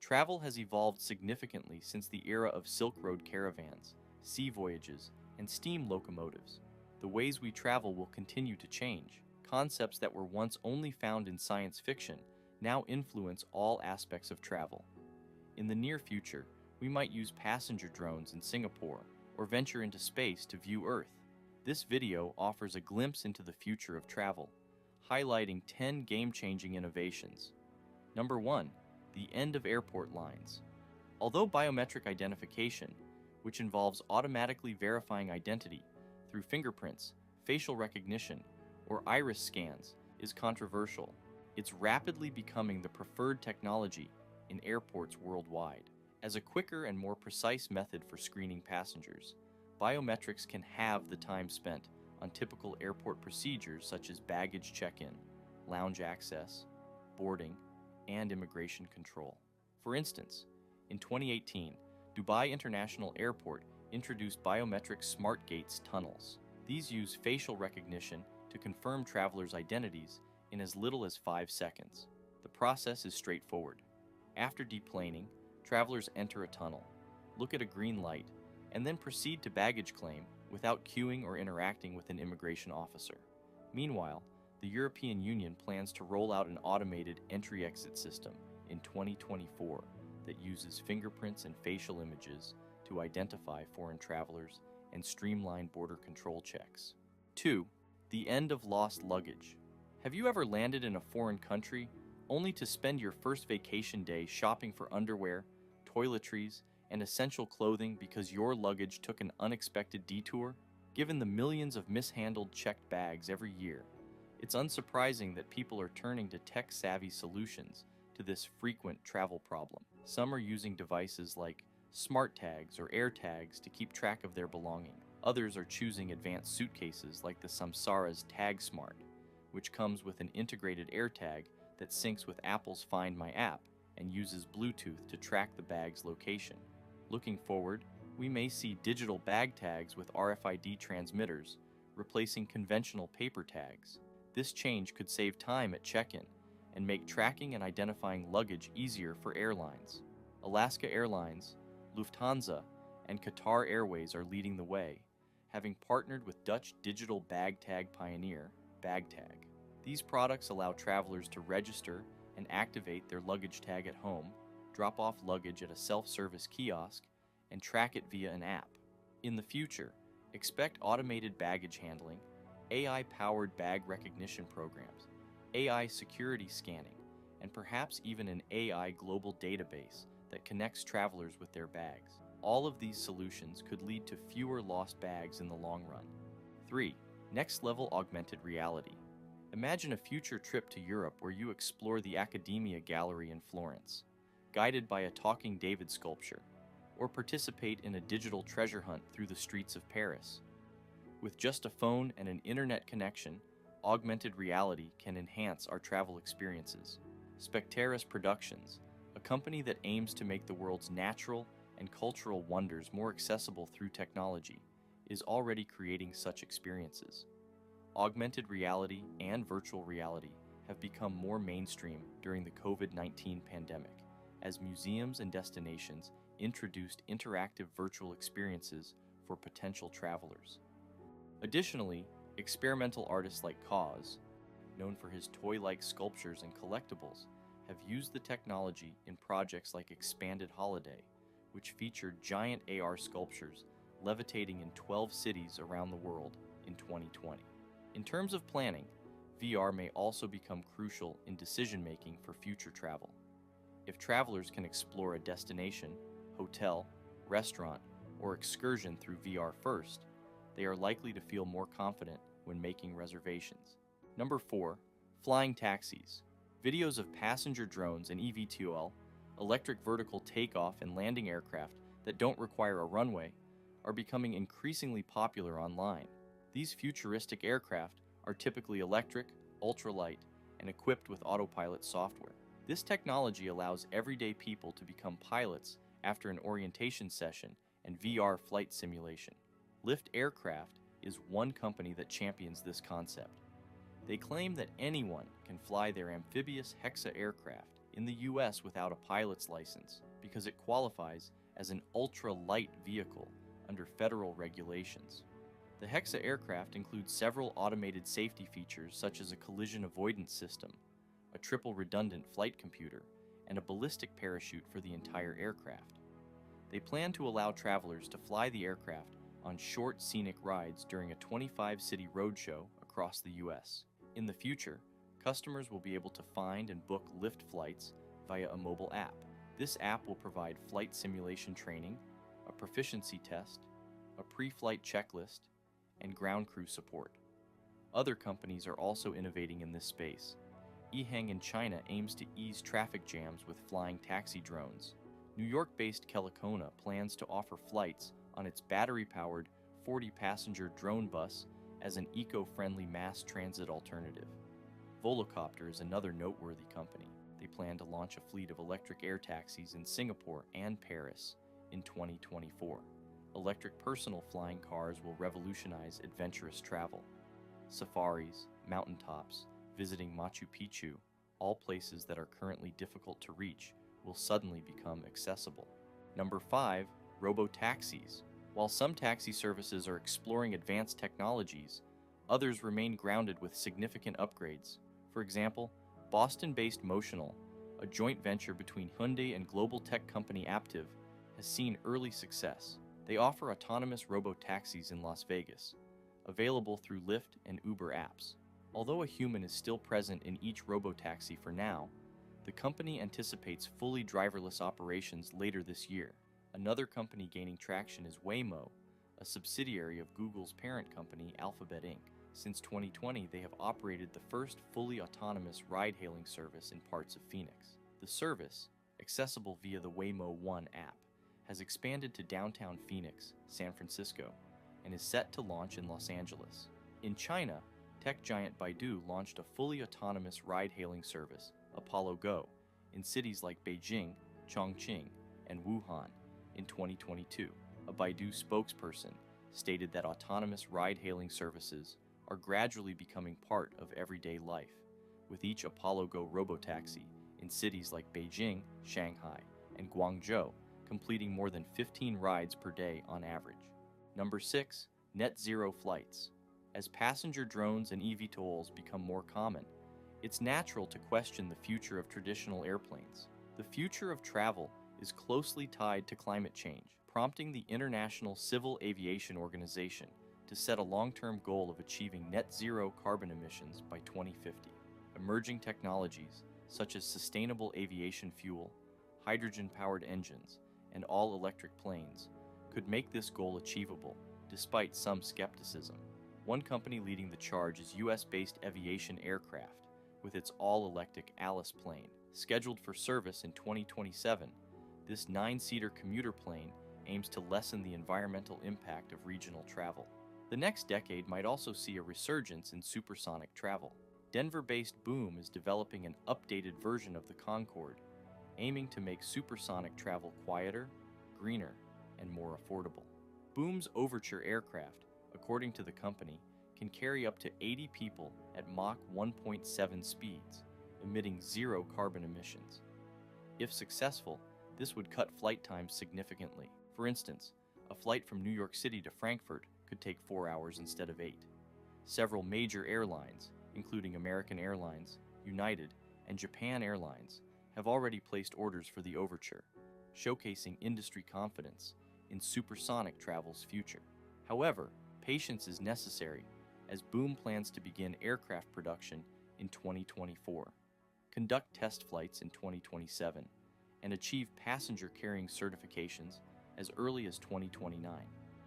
Travel has evolved significantly since the era of Silk Road caravans, sea voyages, and steam locomotives. The ways we travel will continue to change. Concepts that were once only found in science fiction now influence all aspects of travel. In the near future, we might use passenger drones in Singapore or venture into space to view Earth. This video offers a glimpse into the future of travel, highlighting 10 game-changing innovations. Number 1. The end of airport lines. Although biometric identification, which involves automatically verifying identity through fingerprints, facial recognition, or iris scans, is controversial, it's rapidly becoming the preferred technology in airports worldwide. As a quicker and more precise method for screening passengers, biometrics can halve the time spent on typical airport procedures such as baggage check-in, lounge access, boarding, and immigration control. For instance, in 2018, Dubai International Airport introduced biometric smart gates tunnels. These use facial recognition to confirm travelers' identities in as little as 5 seconds. The process is straightforward. After deplaning, travelers enter a tunnel, look at a green light, and then proceed to baggage claim without queuing or interacting with an immigration officer. Meanwhile, the European Union plans to roll out an automated entry-exit system in 2024 that uses fingerprints and facial images to identify foreign travelers and streamline border control checks. 2. The end of lost luggage. Have you ever landed in a foreign country only to spend your first vacation day shopping for underwear, toiletries, and essential clothing because your luggage took an unexpected detour? Given the millions of mishandled checked bags every year, it's unsurprising that people are turning to tech-savvy solutions to this frequent travel problem. Some are using devices like smart tags or air tags to keep track of their belongings. Others are choosing advanced suitcases like the Samsara's Tag Smart, which comes with an integrated air tag that syncs with Apple's Find My app and uses Bluetooth to track the bag's location. Looking forward, we may see digital bag tags with RFID transmitters replacing conventional paper tags. This change could save time at check-in and make tracking and identifying luggage easier for airlines. Alaska Airlines, Lufthansa, and Qatar Airways are leading the way, having partnered with Dutch digital bag tag pioneer, BagTag. These products allow travelers to register and activate their luggage tag at home, drop off luggage at a self-service kiosk, and track it via an app. In the future, expect automated baggage handling, AI-powered bag recognition programs, AI security scanning, and perhaps even an AI global database that connects travelers with their bags. All of these solutions could lead to fewer lost bags in the long run. 3. Next-level augmented reality. Imagine a future trip to Europe where you explore the Academia Gallery in Florence, guided by a talking David sculpture, or participate in a digital treasure hunt through the streets of Paris. With just a phone and an internet connection, augmented reality can enhance our travel experiences. Spectaris Productions, a company that aims to make the world's natural and cultural wonders more accessible through technology, is already creating such experiences. Augmented reality and virtual reality have become more mainstream during the COVID-19 pandemic, as museums and destinations introduced interactive virtual experiences for potential travelers. Additionally, experimental artists like Cause, known for his toy-like sculptures and collectibles, have used the technology in projects like Expanded Holiday, which featured giant AR sculptures levitating in 12 cities around the world in 2020. In terms of planning, VR may also become crucial in decision-making for future travel. If travelers can explore a destination, hotel, restaurant, or excursion through VR first, they are likely to feel more confident when making reservations. Number 4. Flying taxis. Videos of passenger drones and eVTOL, electric vertical takeoff and landing aircraft that don't require a runway, are becoming increasingly popular online. These futuristic aircraft are typically electric, ultralight, and equipped with autopilot software. This technology allows everyday people to become pilots after an orientation session and VR flight simulation. Lift Aircraft is one company that champions this concept. They claim that anyone can fly their amphibious Hexa aircraft in the US without a pilot's license because it qualifies as an ultra-light vehicle under federal regulations. The Hexa aircraft includes several automated safety features such as a collision avoidance system, a triple redundant flight computer, and a ballistic parachute for the entire aircraft. They plan to allow travelers to fly the aircraft on short scenic rides during a 25-city roadshow across the US. In the future, customers will be able to find and book Lyft flights via a mobile app. This app will provide flight simulation training, a proficiency test, a pre-flight checklist, and ground crew support. Other companies are also innovating in this space. EHang in China aims to ease traffic jams with flying taxi drones. New York-based Kelikona plans to offer flights on its battery-powered 40-passenger drone bus as an eco-friendly mass transit alternative. Volocopter is another noteworthy company. They plan to launch a fleet of electric air taxis in Singapore and Paris in 2024. Electric personal flying cars will revolutionize adventurous travel. Safaris, mountaintops, visiting Machu Picchu, all places that are currently difficult to reach, will suddenly become accessible. Number 5, Robo Taxis. While some taxi services are exploring advanced technologies, others remain grounded with significant upgrades. For example, Boston-based Motional, a joint venture between Hyundai and global tech company Aptiv, has seen early success. They offer autonomous robo-taxis in Las Vegas, available through Lyft and Uber apps. Although a human is still present in each robo-taxi for now, the company anticipates fully driverless operations later this year. Another company gaining traction is Waymo, a subsidiary of Google's parent company Alphabet Inc. Since 2020, they have operated the first fully autonomous ride-hailing service in parts of Phoenix. The service, accessible via the Waymo One app, has expanded to downtown Phoenix, San Francisco, and is set to launch in Los Angeles. In China, tech giant Baidu launched a fully autonomous ride-hailing service, Apollo Go, in cities like Beijing, Chongqing, and Wuhan in 2022. A Baidu spokesperson stated that autonomous ride-hailing services are gradually becoming part of everyday life, with each Apollo Go robotaxi in cities like Beijing, Shanghai, and Guangzhou completing more than 15 rides per day on average. Number 6, net zero flights. As passenger drones and eVTOLs become more common, it's natural to question the future of traditional airplanes. The future of travel is closely tied to climate change, prompting the International Civil Aviation Organization to set a long-term goal of achieving net zero carbon emissions by 2050. Emerging technologies, such as sustainable aviation fuel, hydrogen-powered engines, and all-electric planes, could make this goal achievable, despite some skepticism. One company leading the charge is US-based Aviation Aircraft, with its all-electric Alice plane. Scheduled for service in 2027, this 9-seater commuter plane aims to lessen the environmental impact of regional travel. The next decade might also see a resurgence in supersonic travel. Denver-based Boom is developing an updated version of the Concorde, aiming to make supersonic travel quieter, greener, and more affordable. Boom's Overture aircraft, according to the company, can carry up to 80 people at Mach 1.7 speeds, emitting 0 carbon emissions. If successful, this would cut flight times significantly. For instance, a flight from New York City to Frankfurt could take 4 hours instead of 8. Several major airlines, including American Airlines, United, and Japan Airlines, have already placed orders for the Overture, showcasing industry confidence in supersonic travel's future. However, patience is necessary as Boom plans to begin aircraft production in 2024, conduct test flights in 2027, and achieve passenger-carrying certifications as early as 2029.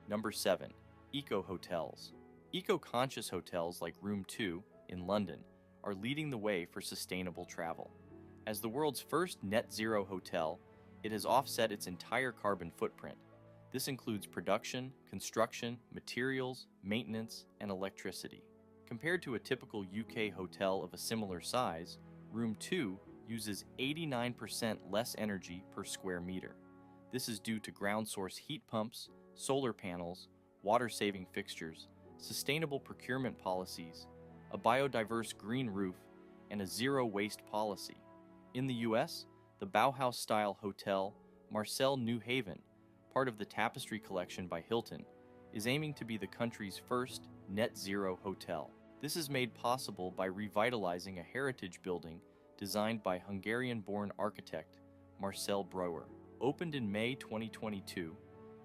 Number 7. Eco-hotels. Eco-conscious hotels like Room 2 in London are leading the way for sustainable travel. As the world's first net-zero hotel, it has offset its entire carbon footprint. This includes production, construction, materials, maintenance, and electricity. Compared to a typical UK hotel of a similar size, Room 2 uses 89% less energy per square meter. This is due to ground source heat pumps, solar panels, water-saving fixtures, sustainable procurement policies, a biodiverse green roof, and a zero-waste policy. In the US, the Bauhaus-style hotel Marcel New Haven, part of the Tapestry collection by Hilton, is aiming to be the country's first net-zero hotel. This is made possible by revitalizing a heritage building designed by Hungarian-born architect Marcel Breuer. Opened in May 2022,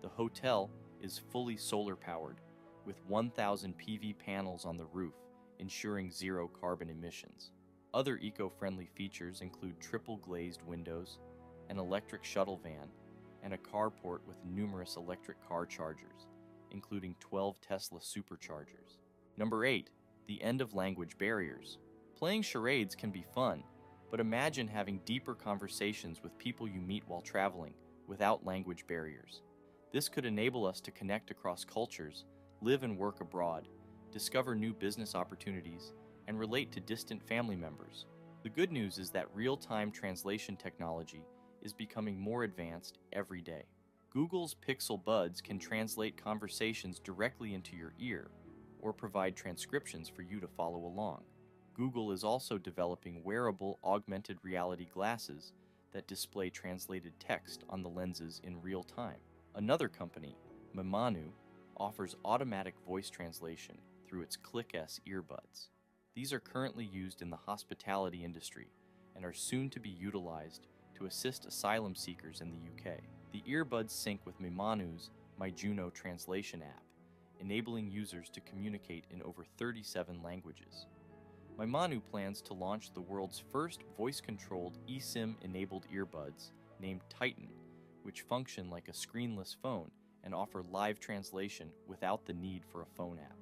the hotel is fully solar-powered, with 1,000 PV panels on the roof, ensuring zero carbon emissions. Other eco-friendly features include triple-glazed windows, an electric shuttle van, and a carport with numerous electric car chargers, including 12 Tesla superchargers. Number 8. The end of language barriers. Playing charades can be fun, but imagine having deeper conversations with people you meet while traveling without language barriers. This could enable us to connect across cultures, live and work abroad, discover new business opportunities, and relate to distant family members. The good news is that real-time translation technology is becoming more advanced every day. Google's Pixel Buds can translate conversations directly into your ear or provide transcriptions for you to follow along. Google is also developing wearable augmented reality glasses that display translated text on the lenses in real time. Another company, Mimanu, offers automatic voice translation through its ClickS earbuds. These are currently used in the hospitality industry and are soon to be utilized to assist asylum seekers in the UK. The earbuds sync with Mimanu's MyJuno translation app, enabling users to communicate in over 37 languages. Mimanu plans to launch the world's first voice-controlled eSIM-enabled earbuds named Titan, which function like a screenless phone and offer live translation without the need for a phone app.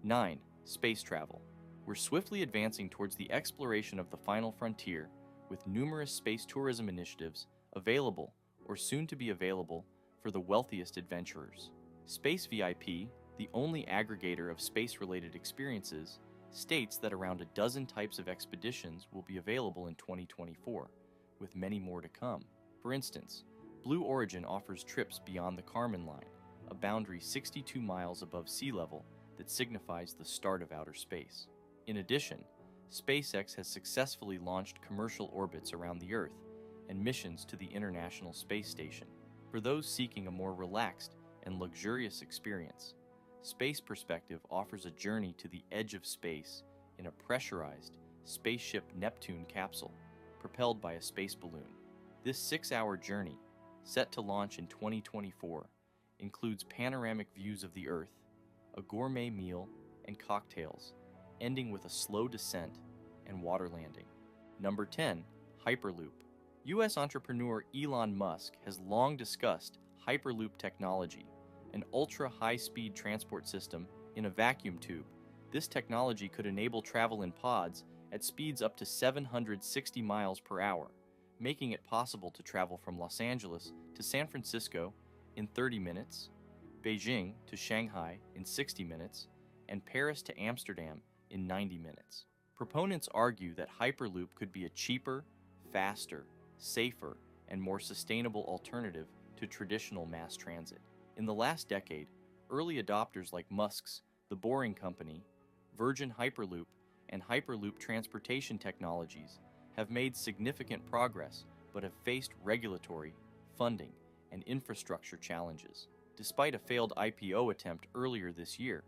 9. Space travel. We're swiftly advancing towards the exploration of the final frontier, with numerous space tourism initiatives available or soon to be available for the wealthiest adventurers. Space VIP, the only aggregator of space-related experiences, states that around a dozen types of expeditions will be available in 2024, with many more to come. For instance, Blue Origin offers trips beyond the Kármán line, a boundary 62 miles above sea level that signifies the start of outer space. In addition, SpaceX has successfully launched commercial orbits around the Earth and missions to the International Space Station. For those seeking a more relaxed and luxurious experience, Space Perspective offers a journey to the edge of space in a pressurized spaceship Neptune capsule propelled by a space balloon. This 6-hour journey, set to launch in 2024, includes panoramic views of the Earth, a gourmet meal, and cocktails, ending with a slow descent and water landing. Number 10. Hyperloop. U.S. entrepreneur Elon Musk has long discussed Hyperloop technology, an ultra-high-speed transport system in a vacuum tube. This technology could enable travel in pods at speeds up to 760 miles per hour, making it possible to travel from Los Angeles to San Francisco in 30 minutes, Beijing to Shanghai in 60 minutes, and Paris to Amsterdam in 90 minutes. Proponents argue that Hyperloop could be a cheaper, faster, safer, and more sustainable alternative to traditional mass transit. In the last decade, early adopters like Musk's The Boring Company, Virgin Hyperloop, and Hyperloop Transportation Technologies have made significant progress but have faced regulatory, funding, and infrastructure challenges. Despite a failed IPO attempt earlier this year,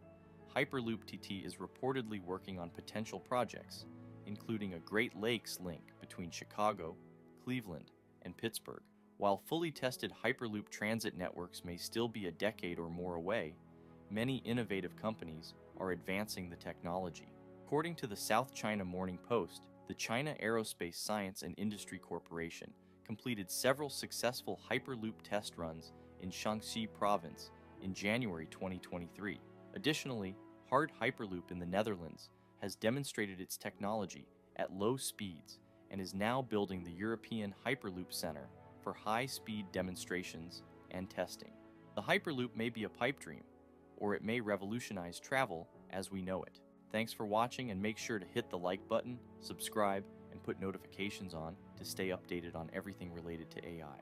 Hyperloop TT is reportedly working on potential projects, including a Great Lakes link between Chicago, Cleveland, and Pittsburgh. While fully tested Hyperloop transit networks may still be a decade or more away, many innovative companies are advancing the technology. According to the South China Morning Post, the China Aerospace Science and Industry Corporation completed several successful Hyperloop test runs in Shaanxi province in January 2023. Additionally, Hard Hyperloop in the Netherlands has demonstrated its technology at low speeds and is now building the European Hyperloop Center for high-speed demonstrations and testing. The Hyperloop may be a pipe dream, or it may revolutionize travel as we know it. Thanks for watching, and make sure to hit the like button, subscribe, and put notifications on to stay updated on everything related to AI.